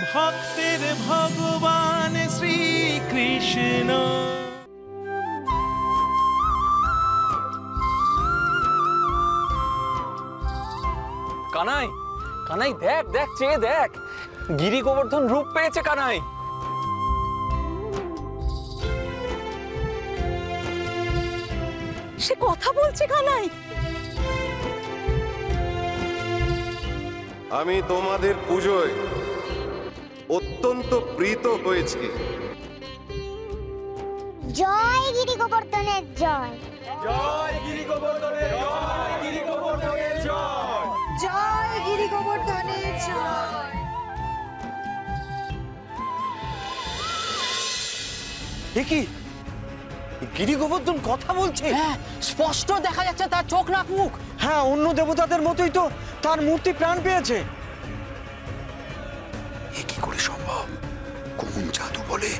ভক্তের ভগবান শ্রীকৃষ্ণ। কানাই, কানাই দেখ দেখ, চেয়ে দেখ, গিরি গোবর্ধন রূপ পেয়েছে কানাই। সে কথা বলছে কানাই। আমি তোমাদের পুজোয় অত্যন্ত প্রীত হয়েছি। জয় গিরি গোবর্ধনের জয়। জয় গিরি গোবর্ধনের জয়, গিরি গোবর্ধনের জয়। জয় গিরি গোবর্ধনের জয়। কি গিরি গোবর্ধন কথা বলছে? হ্যাঁ, স্পষ্ট দেখা যাচ্ছে তার চোখ নাক মুখ। হ্যাঁ, অন্য দেবতাদের মতোই তো তার মূর্তি প্রাণ পেয়েছে। এ কি করে সম্ভব? কোন জাদু বলে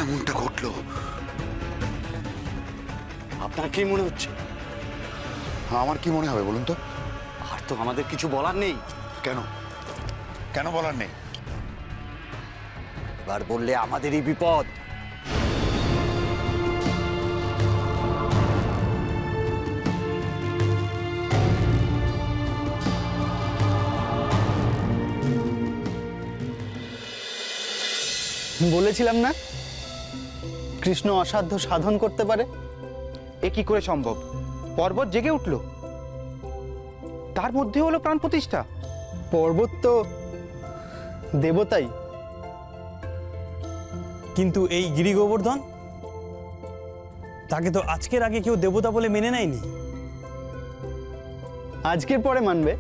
এমনটা ঘটলো? আপনার কি মনে হচ্ছে? আমার কি মনে হবে বলুন তো? আর তো আমাদের কিছু বলার নেই। কেন কেন বলার নেই? এবার বললে আমাদেরই বিপদ। বলেছিলাম না কৃষ্ণ অসাধ্য সাধন করতে পারে। এ কি করে সম্ভব? পর্বত জেগে উঠল, তার মধ্যে হলো প্রাণ প্রতিষ্ঠা। পর্বত তো দেবতাই। কিন্তু এই গিরি গোবর্ধন, তাকে তো আজকের আগে কেউ দেবতা বলে মেনে নেয়নি। আজকের পরে মানবে।